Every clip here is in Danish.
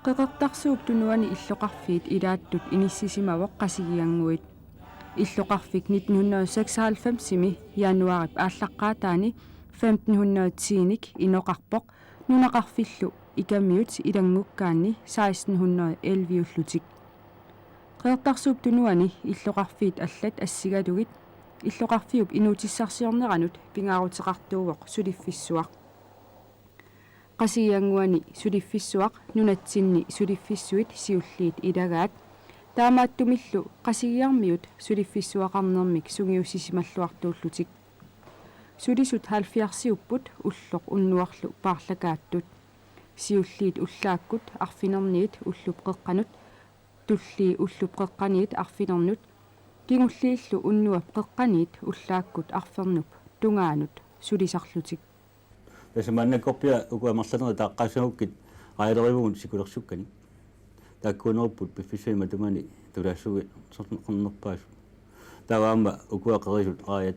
Qeqertarsuup tunuani illoqarfiit ilaattut inissisimavoq qasigianguit illoqarfik 1996-simi januarip ааllaqqaataani 1510-nik inoqarpoq nunaqarfillu ikamiut ilangukkaanni 1611-ullutik qeqertarsuup tunuani illoqarfiit allat assigalugit illoqarfiup inuutissarsiorneranut pingaaruteqartuuvoq suliffissuaq qasigianguani suliffissuaq nunatsinni suliffissuit siulliit ilagaat taamaattumillu qasigiarmiut suliffissuaqarnermik sungiussisimalluartuullutik sulisut halfiarsiupput ulloq unnuarlu paarlakaattut siulliit ullaakkut arfinerniit ullup qeqqanut tullii ullup qeqqaniit arfinernnut kingulliillu unnuap qeqqaniit ullaakkut arfernup tungaanut sulisarlutik tässä mannakorpia ukuamarlaneri taaqqaasuukkit qailerivuun sikulersukkani taakkuunerput piffissuima tumani tulaassugi sornerpaasu taavaama ukuaqerisut aayat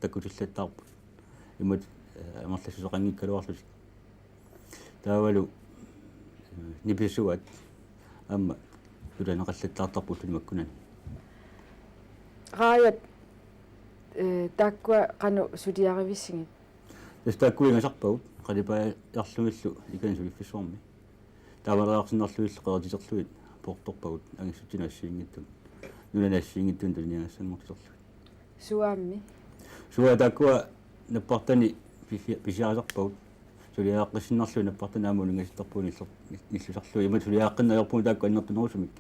takkutillattarput imut amarlassusoqanngikkaluarlusik taavalu nipissuat amma tulaneqallattaartarput tulimakkunani raayat taakkua qanu suliarivissingit taakkuingasarpagut qalipaajarlugillu ikansuliffisormi taavalearsinerluillu qeratiterluit portorpagut angissutinassiingittun nunanassiingittun tuliniangassanngortisorlu suammi suwa taakkua nappartani pisiarisarpagut suliaaqqissinnerlu nappartani aamunungasittarpuuni illusarlu ima suliaaqqinnayorpuun taakku annertunerusumik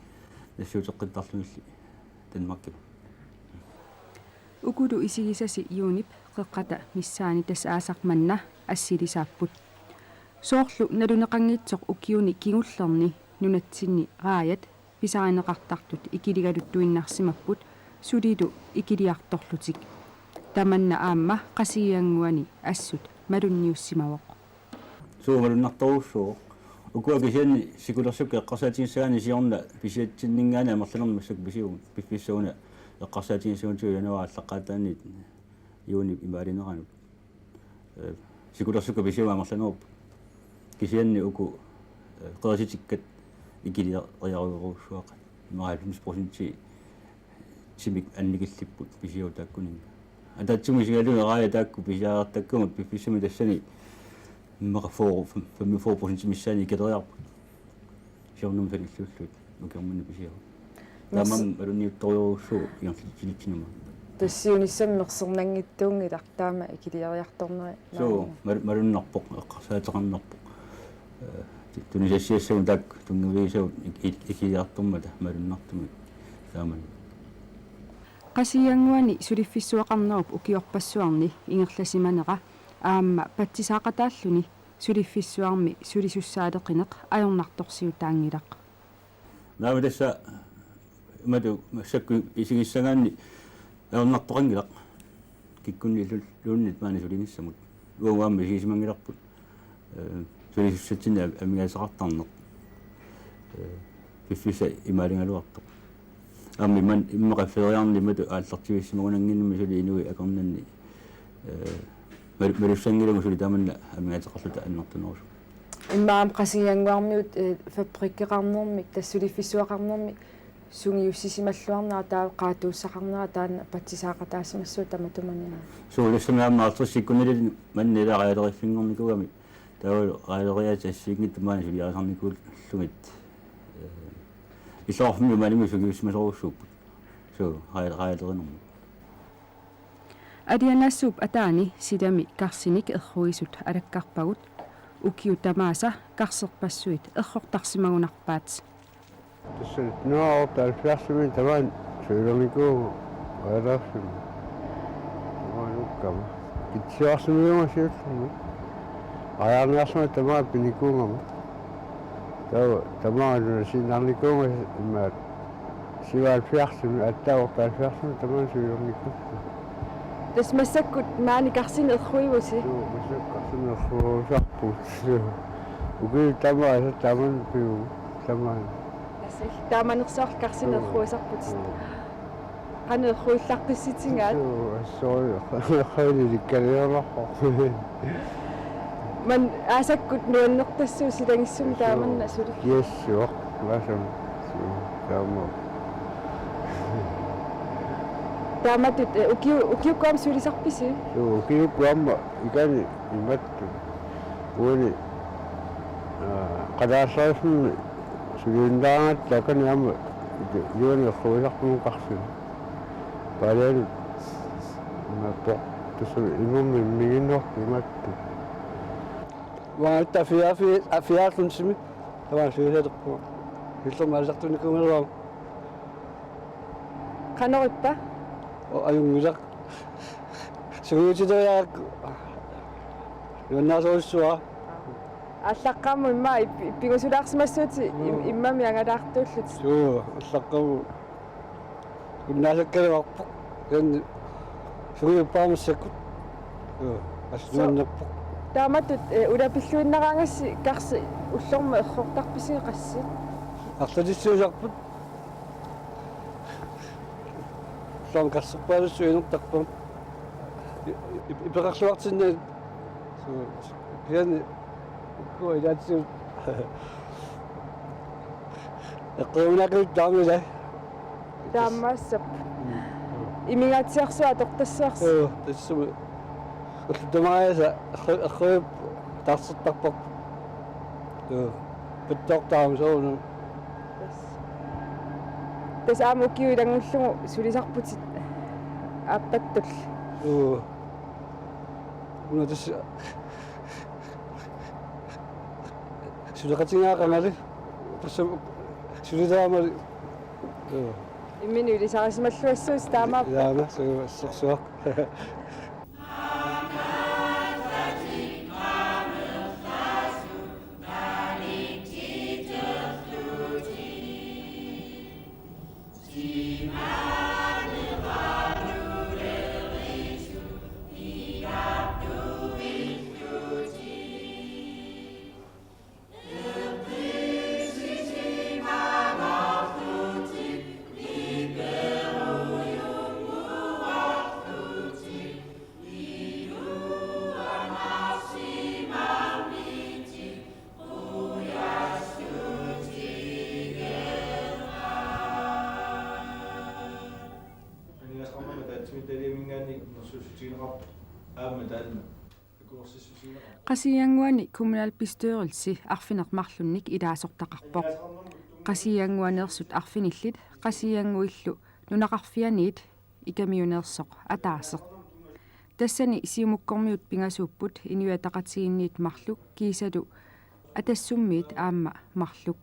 nassuuteqqittarlugilli tanmakkipa ukulu isigisasi yuunip qeqqata missaani tas aasaqmanna assilisapput soorlu naluneqanngitsoq ukiuni kingullerni nunatsinni raayat pisarineqartartut ikiligaluttuinnarsimapput sulilu ikiliartorlutik tamanna aamma qasigianguani assut malunniussimawoq suumalunnartorussuu ukuakisianni sikulersukka eqqarsaatigissaani siorna pisiatsinningaani amerlanermassuk pisiugu piffissuuna eqqarsaatigissuuntu januarallaqqaataanniit yuuni imaalineraanut sikulersukka pisiuga amerlanerpu kisianni uku qerasitikkat ikiliariaruuruussuaqa 90% simik annikillipput pisiu taakkuninga atatsumisigaluga raaya taakku pisiaartakkumut piffissumi tassani immaqa 4% missaani ikileriarput siornum salilluullut ukermunni pisiu tamam alunniuttoriuruussuu iarlitsinitsinuma тассиунissammersernaangittuungilaq таама ikiliariartorneri суу малуннарпоқ эққарсаатеқарнарпоқ тунисассиассагун таак тунгивисагут ikiliartormata малуннартуми тааман qasigianguani suliffissuaqarnerup ukiorpassuarni ingerlasimанера аама патсисаақатааллуни сулиффиссуарми сулисуссаалеқинеқ ajornartorsiutaangilaq наавдасса имату массакку исигиссагаанни ajornartoqangilaq киккунни лууннит маани сулиниссамут уаамми сисимангиларпут сулисуссатсинна амигаасеқартарнеқ пиффиса имаалингалуартоқ амми ман иммақаффериарни мату ааллартивиссимагунангиннми сули инуи акорнанни малуссангилагу сули тааманна амигаатеқарлута аннартунерусу иммаам qasigianguarmiut fabrikkeqarnermik tassulifissuaqarnermik sungiussisimalluarnera taa qaatuussaqarnera taanna patsisaaqataasimassuu tamatumania суулиссамиаамнаартэрсиккунили маннилаариалериффингорникугами таавал раалериатассиигниттумаани сулиарсарникууллугит исоорфми маниму сугиуссимасоруссууппут суу раалеринерму адианассууп атаани силами карсиник эрруисут алаккарпагут укиу тамааса карсерпассуит эррортарсимагунарпаат tässä no talfiassumi tavan syylamiku airassumi tavan ukkama kitsiassumi on sieltä ajanasma tavan pinikungama tavan sinannikuma mä sivalfiassumi talfiassumi tavan syylamiku tas massakkut maani karsin erruivusi massakkut erruusarput uki tavan piu tavan тааманерсоор карсинерруисарпут qanерруиллартисситингаат соо хойли калеерларпо man asakkut nuannertassuu silangissum taamanna suli Kiessuaq lasum taamo taamatut ukiukkuam sulisarpisi kiukkuamma ikani imattu uuni qadaarsaasum sulindaangat takani amma yuani khuisarpum qarsun paalen mappo tusul imum minginno imattu وأنت في أصل سمي طبعا في هذا القوة يطلع ما رزقتني كم مرة qanorippa أيوم رزق سوي كذا يا الناس وشوا аллаққаму имма иппигусулаарсимассуути иммами ангалаартууллут شو أتلقوا الناس كذا وقف كان شوي بام سكوت أشلون نقف taamatut ulapilluinnaраангасси карси уллорма эрхортарписиги qassi أخذت لون كسبان سوين تقبل يبقى وقت إنه كان كويس تصير يقولون أكيد دامي له таамаассап имигаатсиарсуа тортассуарс تسمى الدماء أخوي تصل تقبل بالتوق تام زون тас аамукиулангуллугу сулисарпутит ааппаттул una des сулакатингаа канали пасам сулидаамали иммини улисарисмаллуассуус таамаа яана соо qasianguani kommunalbestyrelse arfinermarlunnik ilaasortaqarpoq qasianguaneersut arfinillit qasianguillu nunaqarfianiit ikamiuneersoq ataaseq tassani siumukkormiut pingasuupput inuataqatiginniit marluk kiisalu atassummiit aamma marluk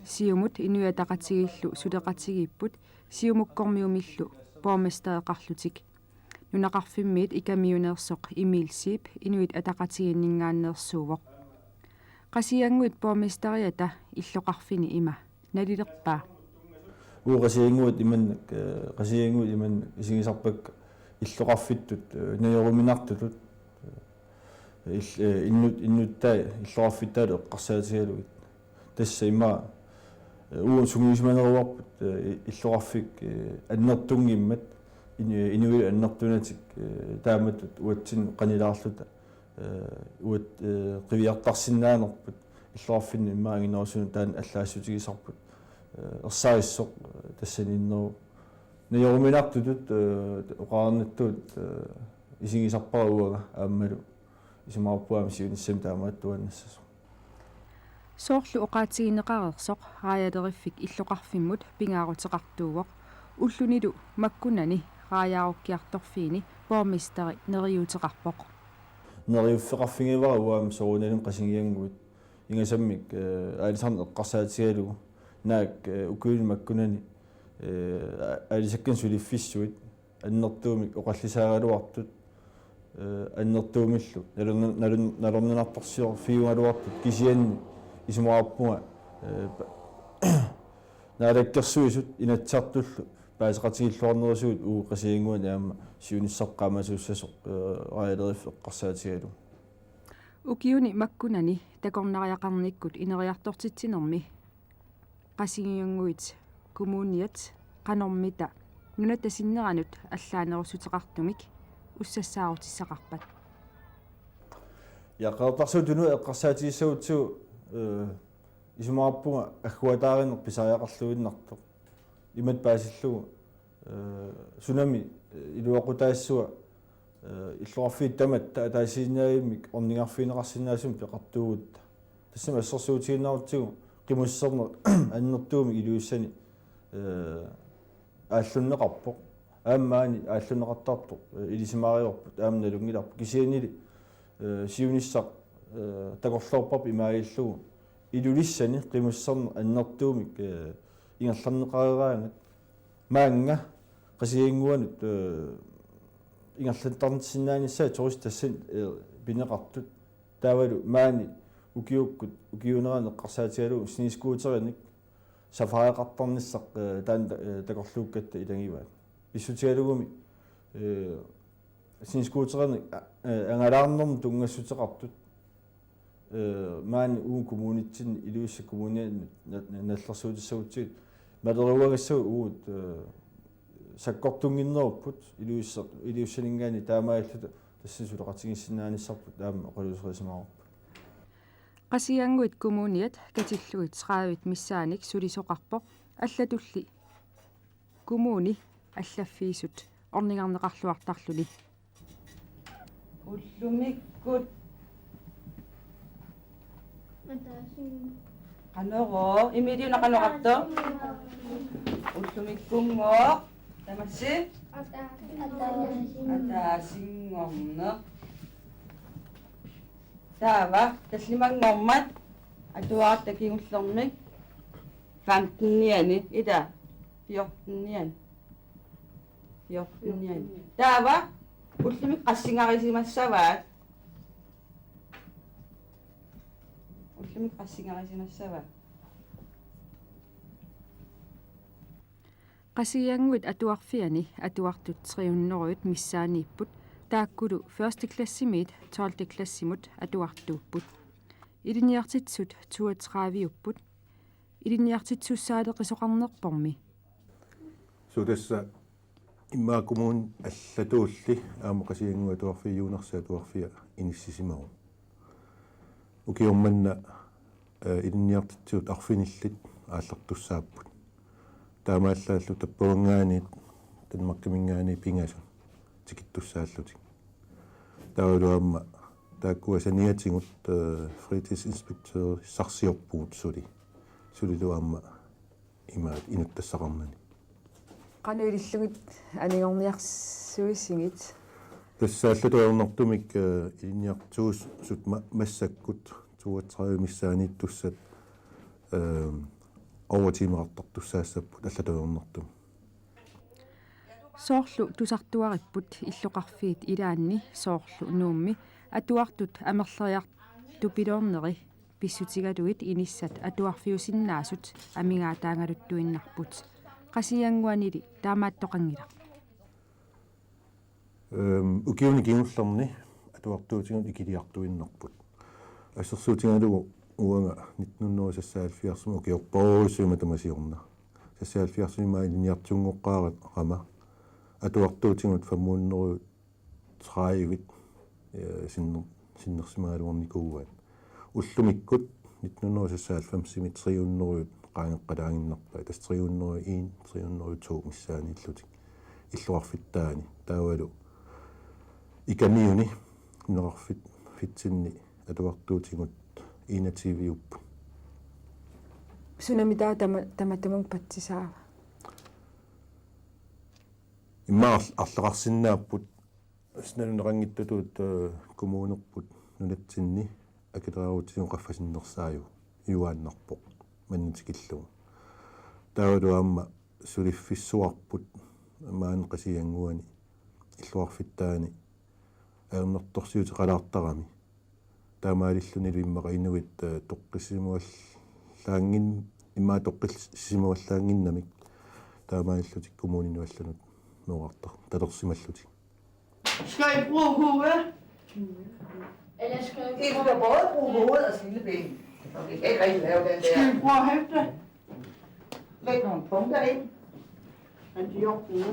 siumut inuataqatigillu suleqatigiipput siumukkormiumillu bormestereqarlutik nunaqarfimmiit ikamiuneersoq imilsiip inuit ataqatiginningaanneersuuvoq qasianguit bormesteriata illoqarfini ima nalilerpaa qasianguit iman isigisarpak illoqarfittut najoruminartutut innuttaa illoqarfittaale eqqarsaatigaluit tassa ima uun sungiismaneruarput illoqarfik annertungimmat inuil annertunatik taamatut uatsin qanilaarluta uat qiviartarsinnaanerput illoqarfinni immaanginorsunu taan allaassutigisarput ersaissoq tassaninneru najoruminartutut oqaarnattuut isigisarpara uaga aammalu isimaarpuam siunissam taamaattuannassas soorlu oqaatigineqarersoq raayaleriffik illoqarfimmut pingaaruteqartuuvoq ullunilu makkunani raajaarukiartorfiini bormesteri neriuteqarpoq neriuffeqarfingivara uaam sorunalum qasingianguut ingasammik aalisarn eqqarsaatigalugu naak ukuil makkunani aalisakkan suliffissuit annertuumik oqallisaagaluartut annertuumillu nalornunartorsior fiugaluartut kisianni isumaarpunga naalakkersuisut inatsartullu paasaqatigilluarnerisuut uu qasianguani aama siunissarqaamasuussasoq raajaleerif eqqarsaatigalu ukiuni makkunani takornariaqarnikkut ineriartortitsinermi qasigianguit kommuniat qanormita nuna tasinneranut allaanerussuteqartumik ussassaarutissaqarpat yaqaartarsuutunu eqqarsaatigissautsu isumaarpunga agguataarinner pisariaqarluinnartoq imat paasillugu tsunami iluaqutaassua иллуарфиит тамат таасииннаимик орнингарфинеқарсинаасум пеқартугутта тассама ассерсуутигиннарутсигу қимуссернер аннертууми илуиссани ааллуннеқарпоқ аамаани ааллунеқартартоқ илисимаариорпут аамналунгиларпу кисианили сиуниссақ такорлоорпарп имааиллугу илулиссани қимуссернер аннертуумик ингерларнеқарераангат маанга қасиингуанут ингерлантарнитсиннааниссаа туристассан пинеқартут таавалу маани укиуккут укиунеран эққарсаатигалу снискуутериник сафариақартарниссақ таан такорлууккатта илангиваат иссутигалугуми снискуутериник ангалаарнерм тунгассутеқартут маани уун коммунитсин илуисса коммуни наллерсуутиссагутсигит малеруагассагу уут саккортунгиннеруппут илуиссанингаани таамааллута тассисулеқартигиссинааниссарпут таама оқалусерисимаарпут qasianguit kommuniat katillugit sraavit missaanik sulisoqarpoq аллатулли kommuni аллаффиисут орнингарнеқарлуартарлуни уллумиккут канороо имидиуна каноқарто уллумиккунгоо тамасси атаасингорне таава таллимангормат атуаартакигуллэрмик 15-ниани ида 14-ниани таава уллумик qassингарисимассаваат уллумик qassингарисимассаваат qasianguit atuarfiani atuartut 300 missaaнииппут тааккулу 1. классимиит 12. классимут атуартууппут илиниартитсут 32-viupпут илиниартитсуссаалеқисоқарнерпорми сутасса иммаа коммун аллатуулли аама qasiangu atuarfiuunersa atuarfia иниссисимагу укиорманна илиниартитсуут арфиниллит ааллартуссааппут таамааллааллу таппуангаанит танмаркамингаани пингасу тикиттуссааллутик таулуамма тааккуасаниатингут фритидsinspektør сарсиорпуут сулилуамма имаат инуттассақарнани qanuilillugit aningorniarsuissingit тассааллатуернартумик илиниартуус сут массаккут 32 миссааниттуссат овертимеқартартуссаассаппут аллатуернартум соорлу тусартуариппут иллоқарфиит илаанни соорлу нуумми атуартут амерлериарту пилоорнери писсутигалугит иниссат атуарфиусиннаасут амигаатаангалуттуиннарпут qasianguanili таамааттоқангила укиуни кингуллерни атуартуутигун икилиартуиннарпут ассерсуутингалугу уанга 1970 укиорпоруссума тамасиорна 70 маилиниартунгоққаарат қама атуартуутигут фамууннеру траивит синнерсимаалуорникууаат уллумиккут 1990 300 qaangeqqalaanginnarpa tas 301 302 missaaniillutик иллуарфиттаани таавалу икамиуни нерарфит фитсинни атуартуутигут инативиуп sunamita tamattamung patsisaava иммаар арлеқарсинааппут сналунерангиттутут коммуунерпут нунатсинни акилераарутигун qaffasinnерсаaju юааннарпоқ маннитикиллугу таавалуамма сулиффиссуарпут маан qasianguani иллуарфиттаани аернэрторсиутеқалаартарами таамаалиллуни лиммаqa инуит тоққиссимуаллаангин иммаа тоққиссимуаллаангиннамик таамаалиллутик коммуунинуаллунут нуартар талерсималлутик Skal I bruge hovedet? Eller skal I kan både bruge hovedet og sileben. Og vi kan ikke rigtig lave den der. Skal I bruge at hæfte? Læg nogle punkter ind. Men de gjorde det.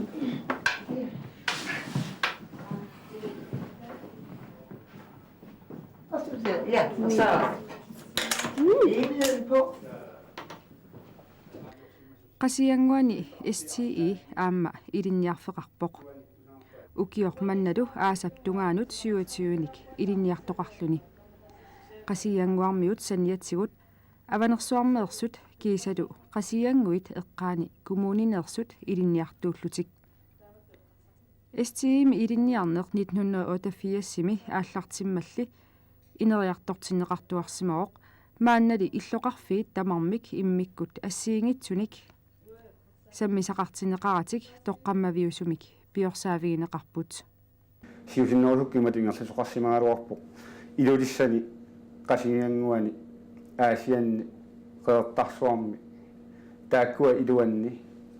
Ja, og så hjemmesiden på. Qasianguani STE aamma ilinniarfeqarpoq. Ukiormannatu aasaptungaanut 27nik ilinniartoqarluni. Qasianguarmiut saniatsigut avanersuarmeersut kiisalu qasianguit eqqaani kommunineersut ilinniartuullutik. STE ilinniarneq 1988-simi aallartimmalli ineriartortinneqartuarsimaroq maannali illoqarfiit tamarmik immikkut assiingitsunik sammisaqartineqaratik toqqammaviusumik piorsaavigineqarput siusinnoorukkimat ingerlisuqarsimaaruarpu ilulissani qasianguani aasianni qeertarsuarmi taakkua iluanni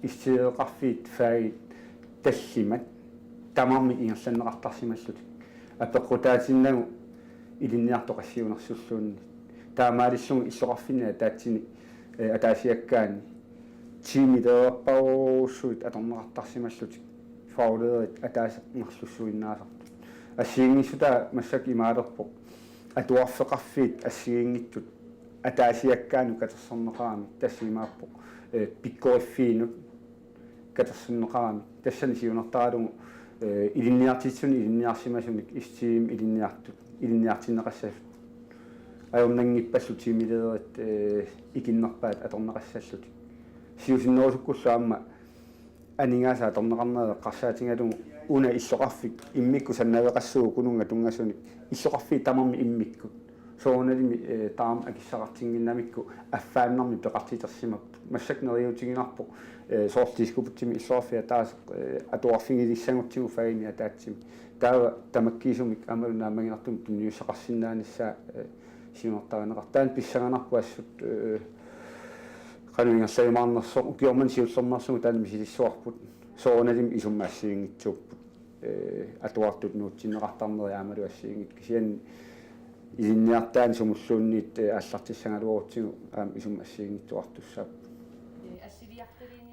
issideeqarfiit faagit tallimat tamarmi ingersanneqartarsimallut appeqqutaatinnagу ilinniartoqassiunersulluunni taamaalissung illoqarfinna taatsini ataasiakkaani tiimideerparuussuit atorneqartarsimallut fauleerit ataaseqnerlussuinnaasartu assiingисsuта массак имаалерпо атуарфеқарфиит ассигингитсут атаасиаккаану катерсернеқарами тассимааппо пиккориффиинут катерсернеқарами тассани сиунертаралугу илинниартитсуни илинниарсимасуник истиим илинниартут илинниартиннеқассафут ajornanngippassut tiimileerit ikinnerpaat atorneqassallут siusinnoorukkulluamma aningaasa atorneqarneeq qarsaatingalugu una illoqarfik immikku sannaveqassuu kununga tungasuni illoqarfi tamarmi immikkut soonalimi taam akissaqartinginnamikku affaannermi peqartitersimappu massakneriutiginarpo soortiiskuputtimi illoorfia taas atuarfingilissanguttigu faini ataatsimi taava tamakkiisumik amalunaammaginartum tunniussaqarsinnaanissa siunertaanеqartaan pissanganarpuassut qanuingersagimaarnerso ukiorman siullernersugu taanmi silissuarput soonalim isummaassiingitsuupput atuartut nuutsinneqartarneriaamalu assiingit kisian ilinniartaan sumulluunniit аллартиссангалуорутсигу аам исуммассиингитсуартуссаап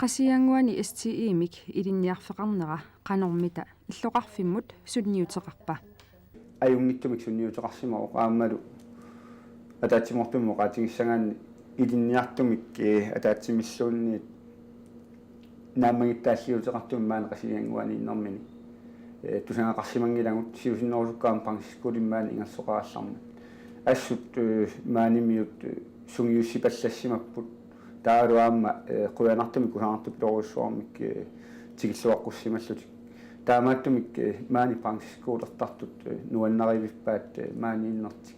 qasianguani STE-mik ilinniarfeqarnera qanormita illoqarfimmut sunniuteqarpa ajunngittumik sunniuteqarsimaroq aammalu атаатсимортуммо qaatigissangaanni ilinniartumik атаатсимиллуунниит нааммагиттааллиутеқартум маана qasianguani иннэрмини тусангақарсимангилагут сиусиннерусуккаам пангсиккулиммаани ингерсоқаалларма ассут маанимиут сунгиуссипаллассимаппут тааруаама қуянартумик кусаартуп лоруссуармик тигиллуаққуссималлутик таамааттумик маани пангсиккуулертартут нуаннаривиппаат маани-иннертик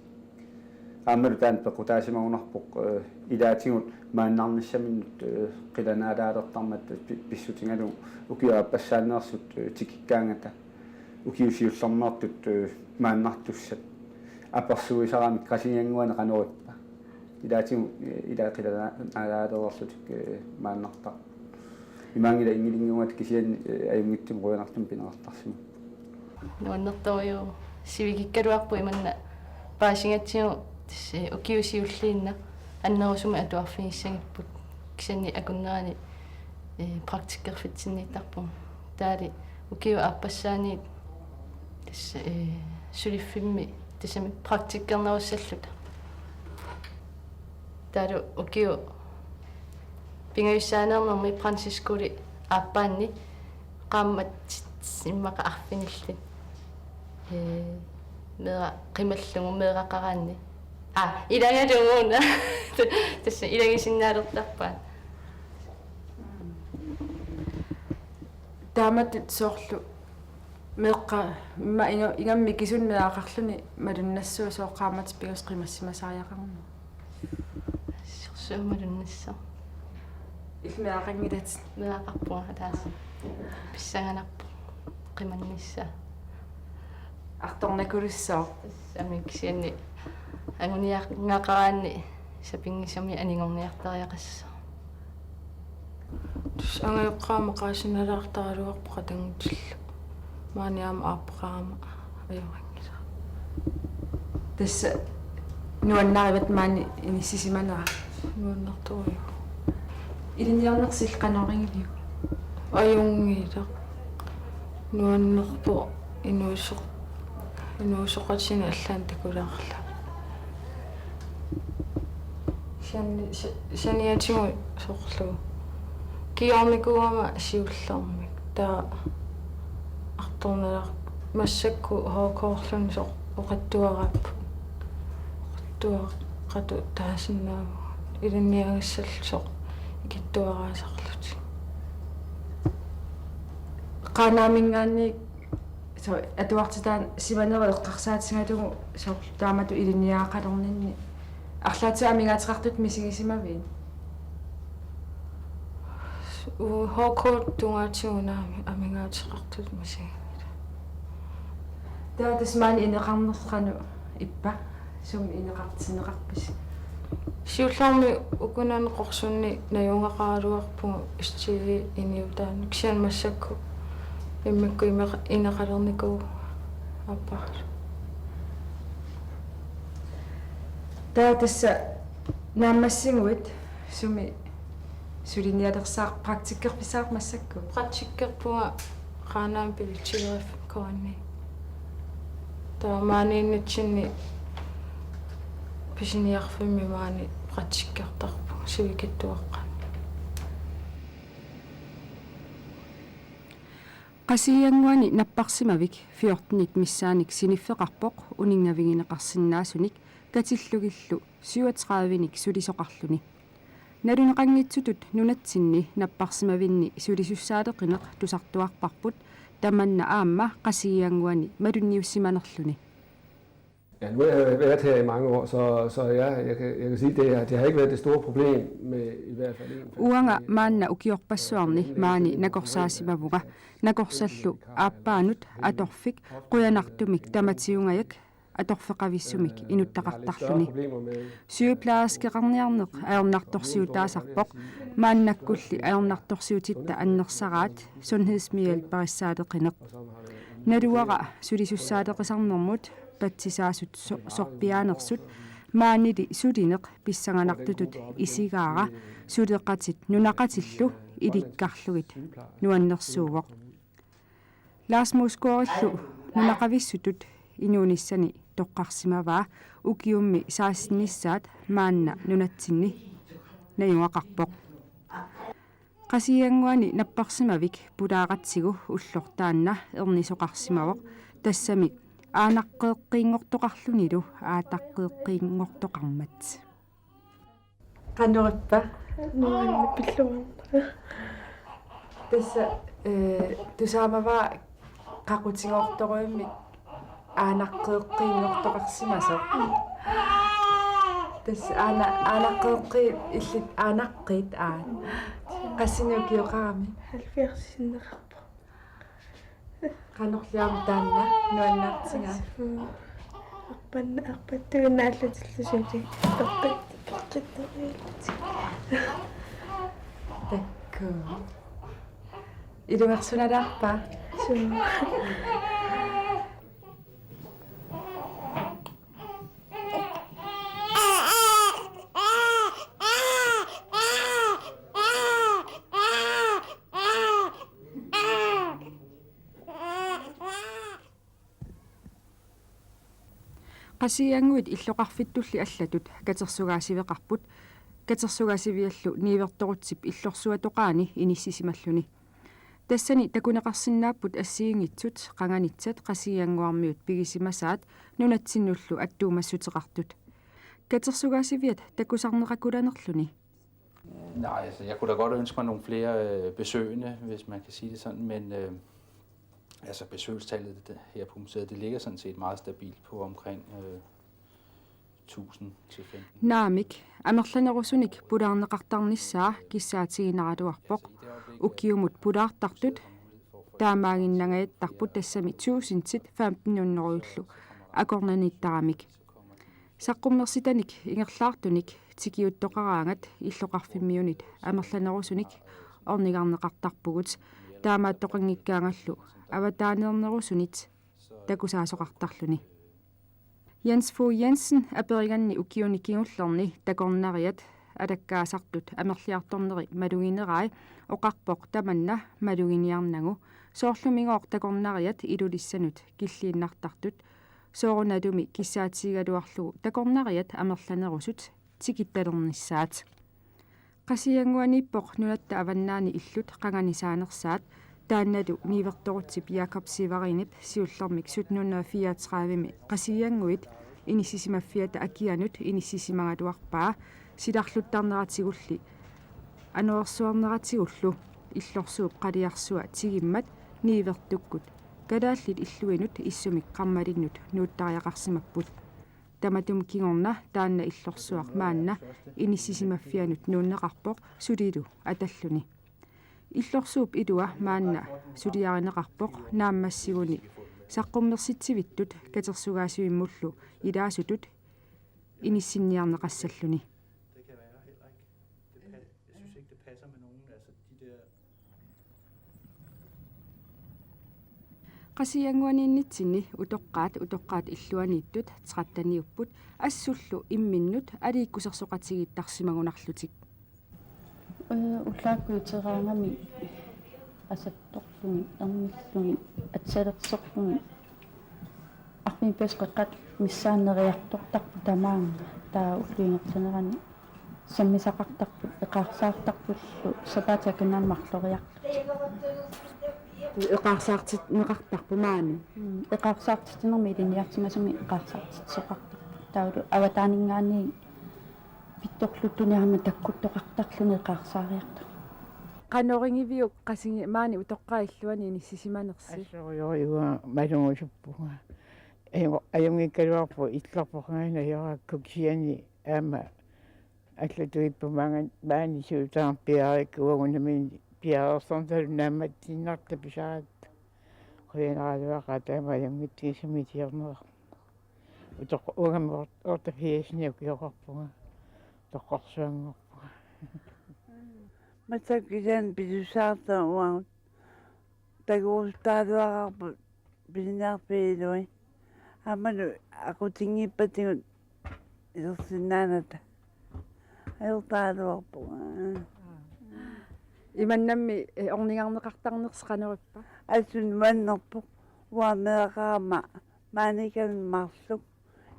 ааммалу таан пеқутаасимагунарпоқ илаатигут мааннарниссаминнут қиланаалаалертармат писсутингалу укиуаппассааннерсут тикиккаангата укиусиуллернертут мааннартуссат аперсуисарамик qasianguani qanurippa илаатигу илаақиланаалаалерлутик мааннартар имаангила ингилингуат кисиан аюнгиттум руянартум пинеқартарсима нуаннерториу сивигиккалуарпу иманна паасингатсиу укиусиуллиинна аннерусума атуарфиниссагиппут кисанни акуннерани практиккерфитсинниттарпу таали укиу ааппассаани тасса сулиффимми тассами практиккернеруссаллута таалу укиу пингаюссаанернэрми франсискули ааппаанни qaammat иммака арфинилли мера qimallungu meeqaqaraanni илагалугуна тасса илагисиннаалертарпаа таамат соорлу меэққа имма игамми кисун меақарлуни малуннассуу сооққаамат пигас қимассимасариақарну сэрсуумалуннасса илмеақангилат меақарпуа таас писсаганарпу қиманнисса арторнакулуссоо амиксианни ангуниаққараанни сапингисами анигорниартериақассаа тус ангаюққаама qaasinaalaартаралуарпу qatangutilla maaниама ааппеқарама аюрангила тасса нуаннариват маани иниссисиманера нуаннарториу илинниарнерсил qanorringiliu аюнгиила нуаннерпо инуусоқатсина аллаан такулаарла Shaniatimu sorlu. Kiormikuama siullormik. Ta artornalaq massakku hookorlun so oqattuarappu. Qatu taasinnaava. Ilinniagassall so ikittuaraasarlut. Qanaamingaanni so atuartitaan simanereqqarsaatiнгатугу so taamatu ilinniaaqalorninni арлаати амигаатеқартут мисигисимавин хокот тунгатиунаами амигаатеқартут мисигивила таатасмаани инеқарнеррану иппа сум инеқартинеқарпис сиуллаарми укунаанеқорсунни наюнгақаралуарпугу истили иниутаан ксиан массакку иммакку инеқалерникуу аппаар таатасса нааммассигуит суми сулиниалерсаар практиккерписаар массакку практиккерпуга qaaнаам пилчилериф коанни таамаанииннатсинни писиниарфимми маани практиккертарпу сивикиттуаққан qasianguani napparsimavik 14 missaanik siniffeqarpoq uninngavigинеқарсинаасуник катиллугиллу 37-ник сулисоқарлуни налунеқангитсутут нунатсинни наппарсимавинни сулисуссаалеқинеқ тусартуарпарпут таманна аама qasianguani малунниуссиманерлуни. Ja, nu har jeg været her i mange år, så jeg kan sige, det har ikke været det store problem med i hvert fald en. Uanga maanna ukiorpassuarni maani nakorsaasimavuga nakorsallu aappaanut atorfik quyanartumik tamatiungajak atorfeqavissumik inuttaqartarluni sygeplejerskeqarniarneq aornartorsiutaasarpoq maannakkulli aornartorsiutitta annersaraat sundhedsmihjälperissaateqineq naluara sulisussaateqisarnermut patsisaasut sorpiaanersut maanili sulineq pissanganartutut isigaara suleqatit nunaqatillu ilikkarlugit nuannersuuvoq Lars Muskorillu nunaqavissutut inuunissani toqqarsimavaa ukiummi saassinnissaat maanna nunatsinni najungaqarpoq qasianguani napparsimavik pulaaqatsigu ullortaanna ernisoqarsimavoq tassami aanaqqiiqqingortoqarlunilu aataqqqiiqqingortoqarmat qannerippa nuanni pilluarna tassa tusaamavaa qaqutigoortoruimmi aanaqqiiqqingortoqarsimasa tassa aanaqqiiqqi illit aanaqqiit aan qassinukiuqarami halfiarsinneqarpo qanorliaam taanna nuannartinga арпаттугиннааллутиллусути торпат пиққиттариаллути такку илуерсуналаарпа суу qasianguit illoqarfittulli allatut katersugaasivеqarput katersugaasiviallu niivertorutsip illorsuatoqaani inissisimalluni tassani takuneqarsinnaaput assiingitsut qanganitsat qasianguarmiut pigisimasaat nunatsinullu attuumassuteqartut katersugaasiviat takusarneqakulanerluni. Nej, altså jeg kunne da godt ønske mig nogle flere besøgende, hvis man kan sige det sådan, men altså besøgstallet her på museet, det ligger sådan set meget stabilt på omkring 1000 til 15. Naamik amerlanerusunik pulaarneqartarnissaa kissaatiginaluarpoq ukiumut pulaartartut taamaaginnangayattarput tassami 1000 til 1500 akornanittaramik saqqummersitanik ingerlaartunik tikiuttoqaraangat illoqarfimmiunit amerlanerusunik ornigarneqartarpugut taamaattoqanngikkaangallu avataanernerusunit takusaasoqartarluni Jens Fogh Jensen aperiganni ukiunikigullerni takornariat alakkaasartut amerliartorneri maluginerai oqarpoq tamanna maluginiarnagu soorlumingoor takornariat ilulissanut killiinnartartut soorunalumi kissaatigaluarlugu takornariat amerlanerusut tikittalernissaat qasianguanippoq nunatta avannaani illut qanganisaanersaat taannalu niivertorutsip Jakob Sivarinip siullermik 1734 qasianguit inissisimafiata akianut inissisimagatuarpaa silarluttarneratsigulli anuersuarneratsigullu иллорсууп qaliarsua tigimmat niivertukkut kalaallit illuinut issumik qammalinut nuuttariaqarsimapпут tamatum kingorna taanna иллорсуар маанна inissisimaffianut nuunneqarpoq sulilu atalluni иллорсууп илуа маанна сулиаринеқарпоқ нааммассигуни саққуммерситсивиттут катерсугаасуиммуллу илаасутут иниссинниарнеқассаллуни qasianguaniinnitsinni utoqqaat illuaniittut teqattaniupput assullu imminnut aliikkusersoqatigiittarsimagunarlutik уллааккуутераангами асатторлуни эрмиллуни атсалерсорлуни арми пескоққат миссааннериартортарпу тамаанга таа уллуингерсанерани саммисақартарпут эқарсаартарпуллу сапаатакунааммарлориартут эқарсаартит неқартарпу маани эқарсаартитинерми илиниартимасуми эқарсаартитсоқартарпу таулу аватаанингаани питторлуттуниарма таккуттоқартарлуни эқарсаариарта qanoringivиук qasинги маани утоққаа иллуани иниссисиманерси ассориориуа малунгусуппуга аюнгиккалуарпу иллерпоқаана яаккуксиани аама аллатуиппумаанган маани суутаар пиариккуагунамини пиарерсэртал нааматсиннарта писаат қуянераалуақа таама аюнгитсисимитиернера утоқ угам ортофиисниук йоқарпуга тоққорсуангорпуга матаккисан писусаарта уан тагуустаалуарарпу писинаарпиилуи аману акутингиппатигут илерсинааната аюртаалуарпуга иманнамми орнигарнеқартарнерсқанериппа ассун маннерпу уамеақаама maanikal marsuk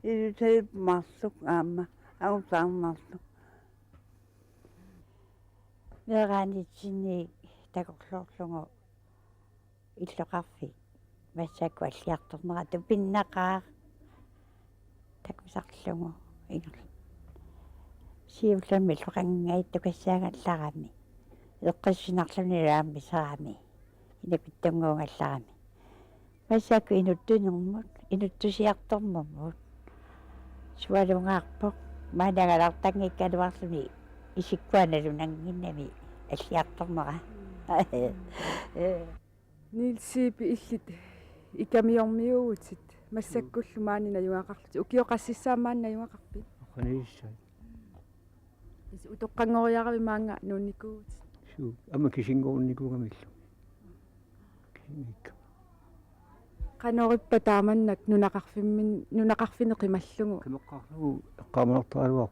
ilutayip marsuk aama autаарnarlu Вераанитсини такорлоорлугу иллоқарфи массаакку аллиарторнера тупиннақаа такусарлугу ингер сиуллами лоқангай тукассаагалларами эққассинарлуни раами саами инапиттунгуунгалларами массаакку инуттунермут инуттусиарторнэрмут суалунгаарпоқ maaнагалартангиккалуарлуни исиккуаналунангиннами аллиарторнера нилсипи иллит икамиормиуутит массаккуллу маанина юнгақарлути укиоқассисаамаанна юнгақарпи қаниссаа ис утоққангориарави маанга нуунникуут суу ама кисингоорникугамиллу кимикка канориппа тааманнак нунақарфинеқималлугу камеққарлугу эққамаартаалуар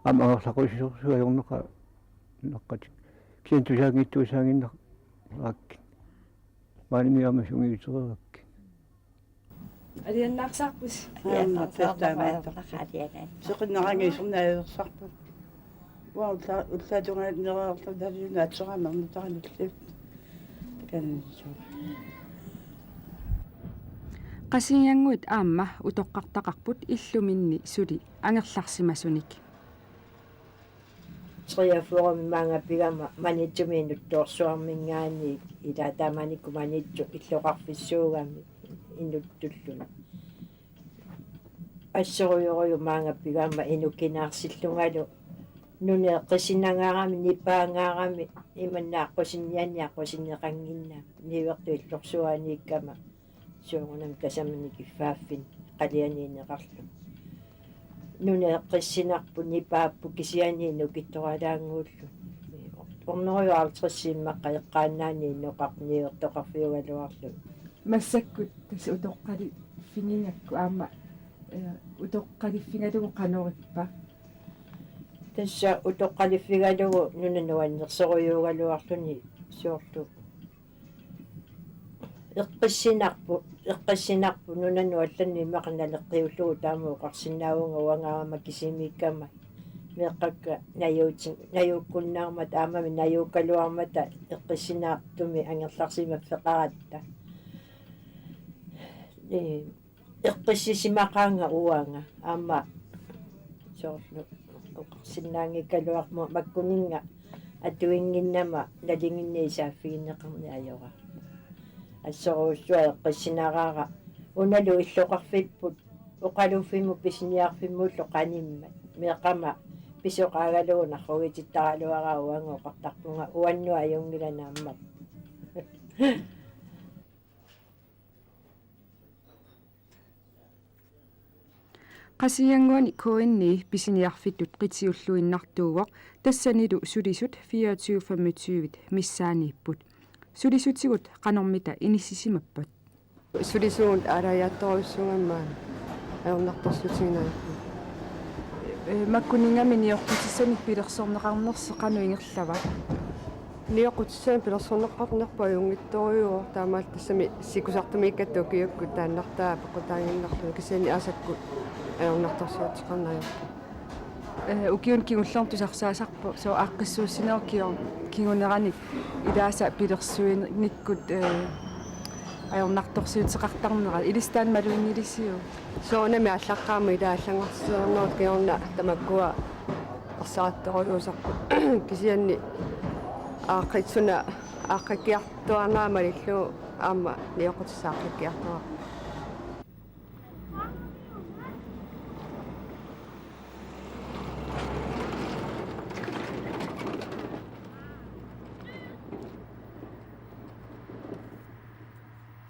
ама агерлақуссуалернеқа наққатик киентусаагиттуусаагиннақ аакки мааними сунгиутереракки алианнаарсаарпус сеқиннерангисернааверсарпу уа уллаатунгаатнереерлу талунаатсерамернутарануллут таканнису qasianguit aamma utoqqartaqarput illumинни сули ангерларсимасуник триафорами маанга пигама манитсумиинуттуорсуармингаани ила тааманикку манитсу иллоқарфиссуугами инуттуллуни ассориориу маанга пигама инуккинаарсиллунгалу нунеэққисинангаарами нипаангаарами иманнааққусиннианиаққусиннеқангинна ниверту иллорсуаанииккама суунам касамани киффааффин қалианиинеқарлу нунеэққиссинарпу нипааппу кисиани нукитторалаангууллу орнериуартриссииммаққа эққааннаани ноқарниертоқарфиугалуарлу массаккут тас утоққали фининакку аама утоққалиффигалугу канориппа тасса утоққалиффигалугу нунануаннерсориугалуарлуни суорту эққиссинарпу нунанну алланни мақналеққиуллугу таамуу қарсиннаавунга уангаама кисимиккама meqqakka nayuukkunnaarmat aamami nayuukaluarmata eqqissinaartumi angerlarsimaffeqaratta eqqissisimaaqaanga uanga aama soorlu oqarsinnaangikkaluarmu makkuninga atuinginnama nalinginniisaaффигиннеқарни ajora ассоруussуа эққиссинарааға уналу иллоқарфиппут оқалуффиму писниарфиммуллу қаниммат меқама писоқаагалуунарругититтаралуараа уангоқартарпунга уаннуа аюнгиланааммат qasianguani kuinni pisiniarfittut qitiulluinnartuugoq tassanilu sulisut 2425 missaaniipput sulisutigut qanormita inissisimapput sulisuun arayaattoruissuungammaan aornartorlutiginaapu makkuningami niorqutisanik pilersorneqarnerse qanuingerlava nioqutissaan pilersorneqarnerpa ajungittoriuor taamaal tassami sikusartumiikkattu kiukku taannartaa pequtaanginnarlu kisiani asakku aornartorsiutiqarnajorpu ukiun kingullertusarsaasarpo so aqqissuussineorkior kinguneranik ilaasa pilersuinikkut ajornartorsiutiqartarnera ilistaan maluingilisiu soonami аллаққаама илааллангорсуернерут киорна тамаккуа арсаратторуусарпу кисианни ааққитсуна ааққиккиартуарнаамалиллу аама ниоқутсааққиккиартуа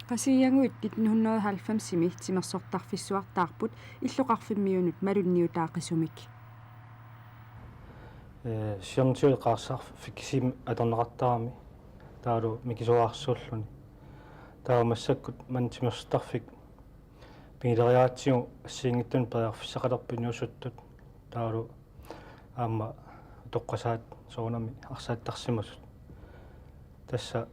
qasianguit 1990-simi timersortarfissuartaarput illoqarfimmiunut malunniutaaqisumik сиорнтиуи qaarsarf fikkisimi atorneqartarami taalu mikisuarsuulluni taamassakut mantimersortarfik pingileriaatsiu assiingittun periarfissaqalerpiniusuttut taalu aama toqqasaat soonami arsaattarsimasut tassa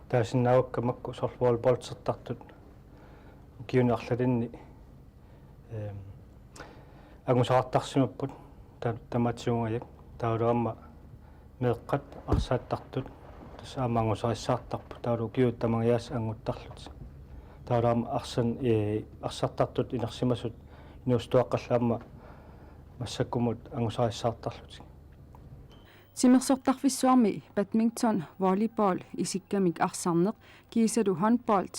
taasinnaavakkamakku sorlual poltsertartut kiuniarlalinni агусаартарсимаппут таматсуungajak тааруамма меэккат арсааттартут тассаамаангусариссаартарпу таалу киут тамагиас ангуттарлут тааруамма арсан арсартартут инерсимасут инустуаққаллаамма массаккумут ангусариссаартарлут timersortarfissuarmi badminton volleyball isikkamik arsarneq kiisalu handbold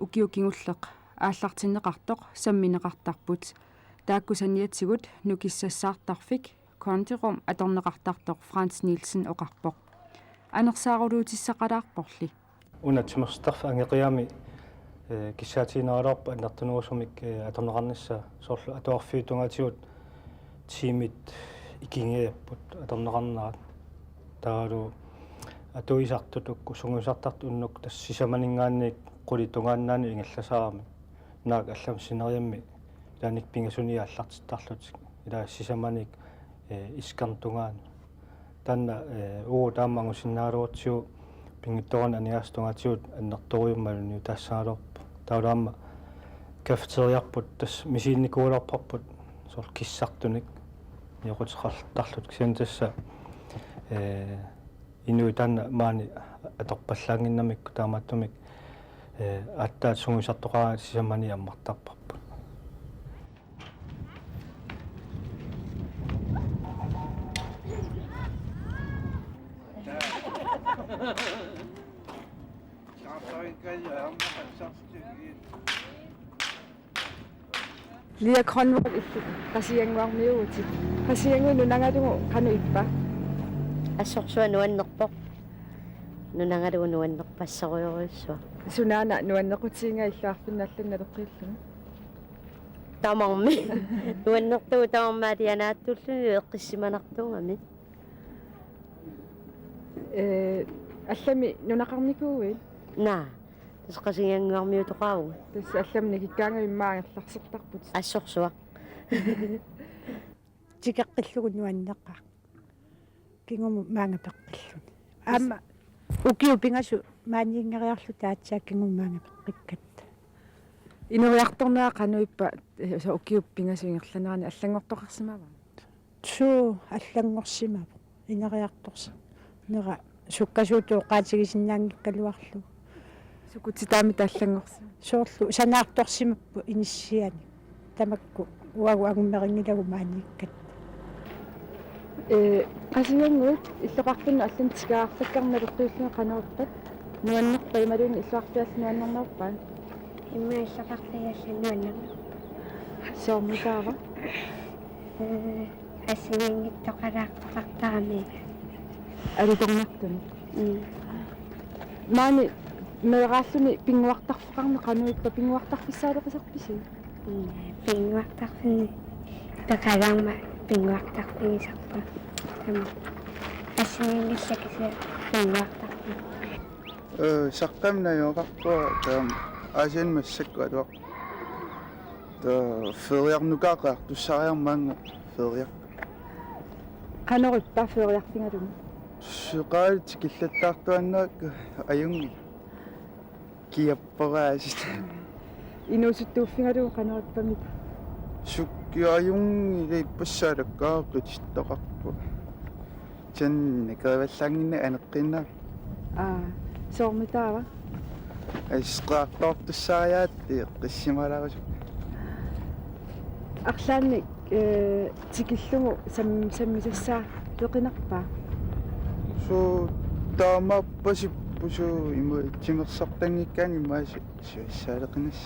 ukiukingulleq ааллартиннеқартоқ самминеқартарпут тааккусаниатсигут нукиссассаартарфик контирум аторнеқартартоқ Франц Нилсен оқарпоқ анерсаарулуутиссақалаарпорли унатсимерстарф ангеқиами киссаатинералерпа аннартунуусумик аторнеқарнisса соорлу атуарфиутунгаатигут тимит икингиаппут аторнеқарнаат таалу атуисартут укку сунгусартарт уннук тассисаманингаанник qulitugaannaani ingallasarami naak allam sineriammi ilaanik pingasuni аллартиттарлутик илаассисаманик искарнтунгаан танна уу тааммангусиннаалуутсиу пингитторан аниаастунгаатиут аннерториуммалуни таассаалерпу таулаамма кафетериарпут тас мисиинникуулерпарпут сор киссартуник ниоқутеқарлартарлут кисиан тасса инуи танна маани аторпаллаангиннамикку таамааттумик аттаат сунгусартоқараа сисамани аммартарпарпут Lia konvol qasianguarmiuutit qasiangu nunangalugu qanu ippa ассорсуа нуаннерпоқ нунангалугу нуаннерпассориориуссуа сунаана нуаннеқутиинга иллаарфинналлунгалеққииллугу тамарми нуаннертуу тамармаалианааттуллуни эққиссиманартунгами аллами нунақарникууи наа тасқасиангуармиутоқааву тас алламни киккаанга иммаангерларсертарпут ассорсуа тикаққиллугу нуаннеққа кингуму маангапеққиллуни аама укиу пингасу maaниингериарлу таатсаа кингум маангапеққиккатта Inuriartornaa qanuippa so ukiuppingasuingerlanerani аллангортоқарсимава. Суу аллангорсимаву инериарторси. Нера суккасуутуу qaatigisиннаангиккалуарлу. Сукутитаами тааллангорси. Соорлу санаарторсимаппу иниссиани. Тамакку уагу агуммерингилагу мааниккат. Qasiangуит иллоқарпинна аллантикаарлаккарналуққиуллуни qanuuppat нуаннерпа ималуни иллуарпиаллунуаннернерпаа. Имма иллақартигаллунуаннер. Соормутаава. Асингиттоқалаартоқартарами. Алиторнартуни. Маани мегааллуни пингуартарфеқарне qanuippa пингуартарфиссаалеқисарписи. Пингуартарфини. Такагаама пингуартарфигисарпа. Тама. Асингиссакиса пингуартарфи. Саққамнаёоқарпуа таам Асиан массаккуалуақ. Фериарнукаақар туссариармаанга фериар. Qanorippa фериарфингалуни. Сеқаалти киллаттаартуаннаак аюнги киаппараасит. Инуусуттууффингалугу qanoripпамита. Суккиаюнги липпассаалаккааққититтоқарпу. Тэн каваллангинна анеққиннаа. Соормутаава. Айсқаартортуссариаат қиссималаарусу. Арлаанни тикиллугу саммисассаа пеқинарпаа. So таамаппасиппу су има тимерсартангиккаани мааси саалеқинас.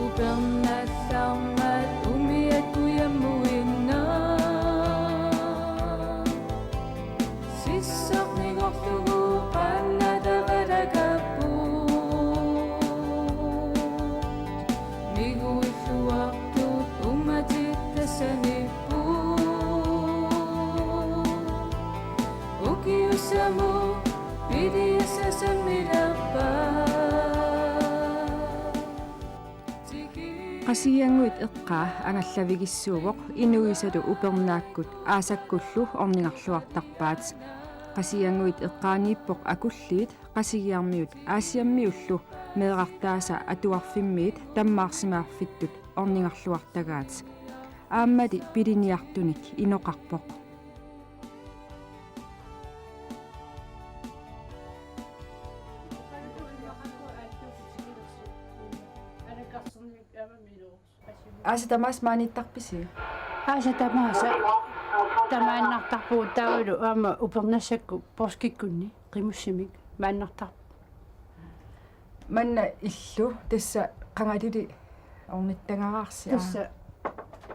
Upernasammat umiatuyammuinna Sissaqnigorlugu qannadagalakappu Miguilluartut umatittassanippu Ukiusamu pidiassasammilappaa Qasianguit eqqaa angallavigissууvoq inuisalu upernaakgut aasakkullu orningarluartarpaat qasianguit eqqaaniippoq akulliit qasigiarmiut aasiammiullu meeqartaasa atuarfimmiit tammaarsimaafittut orningarluartagaat aammati piliniartunik inoqarpoq Asa tamas maanittarpisi. Asa tamasa tamaannartarpuu taulu aama upernassakku porskikkunni qimussimik maannartar. Manna illu tassa qangalili ornittangaraarsi. Tassa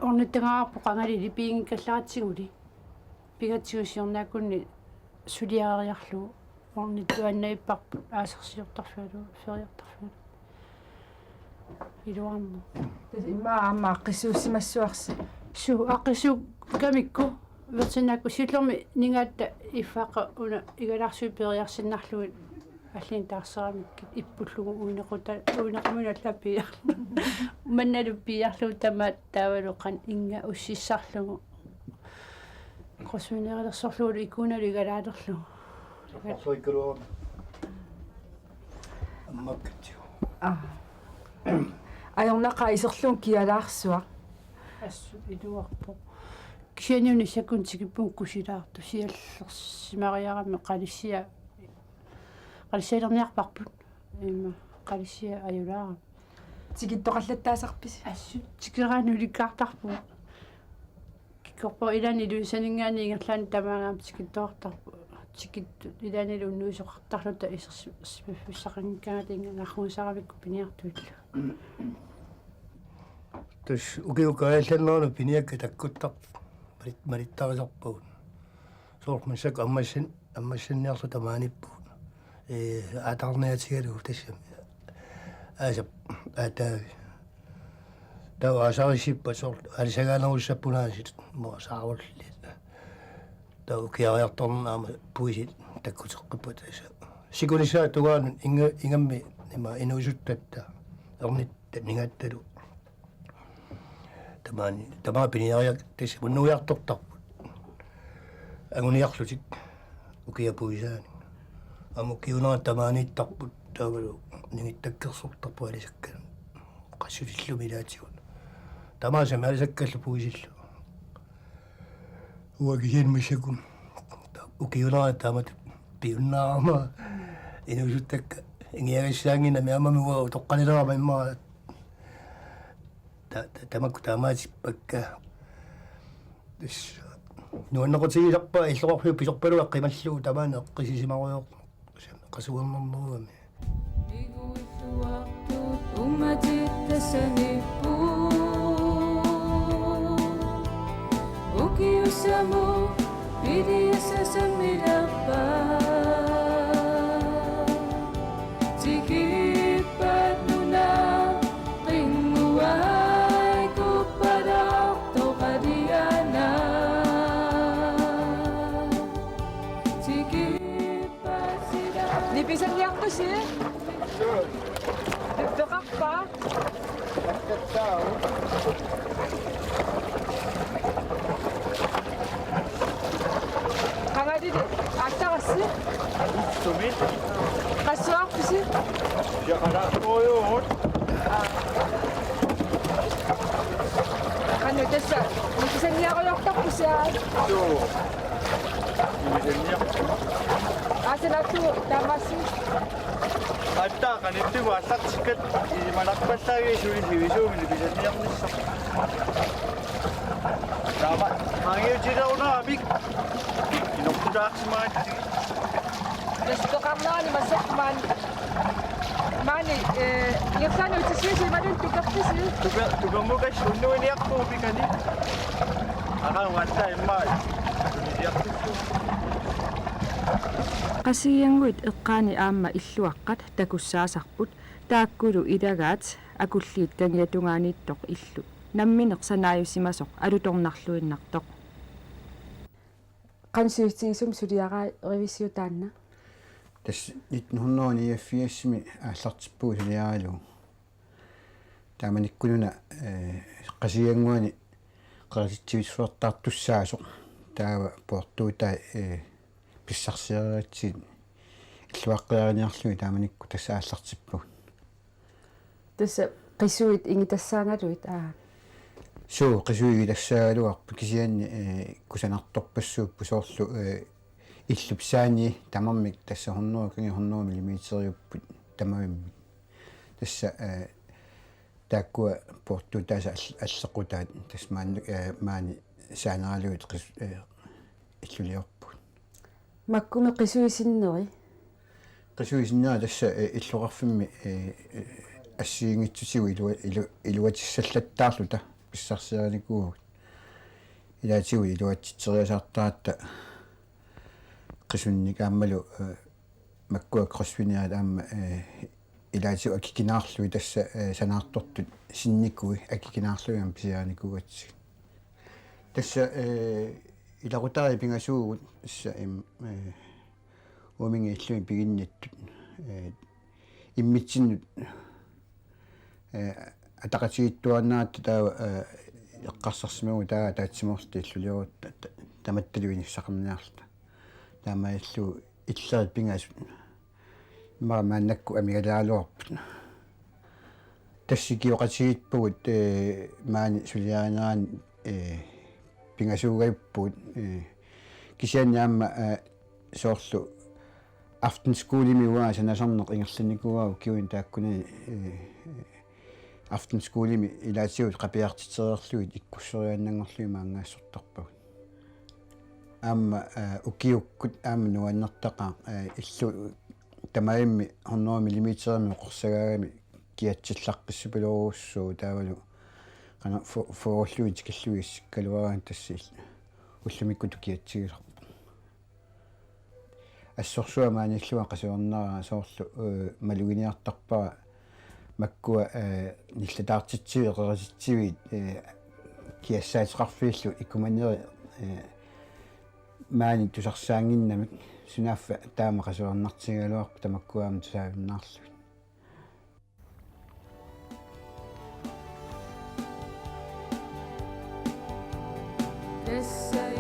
ornittangaraarpu qangalili piingikkallaratsiguli. Pigatsigusiornaakunni suliariarlu ornittuannaipparpu aasersiortarfualu feriortarfualu. Iluarmu. Imma aamma qissuussimassuarsi. Su aqissu kamikku versinakku sillormi ningaatta iffaqa una igalaarsuiperiarsinnarluit аллин таарсерамиккит иппуллугу уинеқамуна лаппиар манналуппиарлу тамаат таавалуқан инга уссиссарлугу қосминерилерсорлуул икуналу игалаалерлу Soikkeluun. Ammakkatio. Ajornaqa iserluun kialaarsua. Assu iluarpo. Kisianiuni sakuntikippuun kusilaartu siallersimariarami qalissia qalissialerniarparput imma qalissia ajulaara. Tikittoqallattaasarpisi. Assu tikeraanulikaartarpu. Kikkorpo ilani luisaningaani ingerlaani tamaagaam tikittoartarpu. Tikittu ilani lunnuusoqartarluta isersipifissaqannikkaatiinga narruusaravik piniartuilla. Tus ukiukaallannornu piniakka takkuttaq marittarisarpuun. Soormissak ammassinniarlu tamaanippuun. Atarniatigalu tassami. Asap ataavi. Tau asarisippa sort alisagaanarussappunaasit mo saarullit. Tau kiariartornaama puisit takkuteqqippa tassa. Sikunissaa tugaanun ingammi nima inuusuttatta ernitta ningattalu. Tamaa piniariak tassa munnuiartortarput. Anguniarlutik ukiapuisaani. амукиунаа тамааниттарпут таавалу нигиттаккерсортарпу алисаккана qassулиллуми илаатигун тамаасами алисаккаллу пуисиллу уагиенмисакун укиунаа тамат пиуннаама инусуттакка ингиагассаангина миамамуа тоққанилерама имма тамакку таамаатиппакка ис нуаннеқутигисарпа иллоқарфиу писорпалуа қималлуу тамаана эққисисимаруйоо qasuernernerugami umatittasanippu ukiusamu pidiasasammirappa tikipatnuna qinguai kupparaqto qadiana Nipisan niya kasi. Nagdakak pa. Nagkatao. Kanga didi, ata kasi. Tumit. Kaswa kasi. Siya kanak ko yun. Ano, desa. Nipisan niya ako yung tak kasi. Ito. Nipisan niya. Asa na ito, damasi. Ata, kanito mo, atak sikat. Manakpatagi, suri-suri, nipisan niya ako nisa. Tama, hangil sila ako na, amig. Inukudak si Mati. Gusto kang nani, masok man. Mani, yaksan yung sisi, madun tigak sisi. Tugang mo guys, uno ini ako, bigani. Akang wanta, imay. Tumidiyak sisi. Qasiyanguit eqqaani aamma illuaqqat takussaasarput taakkulu ilagaat akulliit tangiatungaaniittoq illu nammineq sanaajusimasoq alutornarluinnartoq qansuutigisum suliaraa revisiutaanna tas 1989 ааллартиппуг суliarалу тааманиккунуна qasiyanguani qersittivisuartaartussaasoq таава портуута писсарсиариатсин иллуаққиариниарлуи тааманикку тассааллартиппуг тасса qisuit ingitassaagalluit суу qisuigi тассаагалуарпу кисианни кусанарторпассууппу соорлу иллупсаани тамармик тасса 100 миллиметриуппут тамавимми тасса тааккуа портуутааса аллеқутаат тасмаани саанералуит иллулиорпу маккуми qisuisinнери qisuisinнера тасса иллоқарфимми ассиингитсусигу илуатиссаллаттаарлута писсарсианикуугут илаатигу илуатситсериасаартаратта qisunnikaammalu маккуа кроссвиниаат аама илаатигу акикинаарлуи тасса санаартортут синникуи акикинаарлуиам писиааникугатсиг тасса иларутари пингасуугут исса уаминги иллуи пигинниттут иммитсиннут атақатигиттуарнаат таава эққарсарсимагу таа таатсиморти иллулиорут таматталуиниссақарниарлута таамаиллу иллерит пингасут маамааннакку амигалаалуарпут тассикиоқатигитпугут маани сулиаринеран пингасуугайппут кисианниаама соорлу aftenskoolimi санасарнеқ ингерланикуаа киуин тааккуни aftenskoolimi илаатигут қапиартитерерлуит иккуссерианнангорлуи маангаассортарпагут аама укиуккут аама нуаннертаqa иллу тамаимми 100 миллиметрами оқорсагаагами киатсиллаққиссупилоруссуу таавалу қана фоорлуит киллуиссиккалуараан тассил уллумиккуту киатсигилар ассорсуа мааниллуа qasuarnera соорлу малугиниартарпара маккуа ниллатаартитсиви эқериситсивит киассаатеқарфииллу иккуманери маани тусарсаангиннамик сунаффа таама qasuarnartiгалуарпа тамаккуаама тусаавиннаарлу Tessa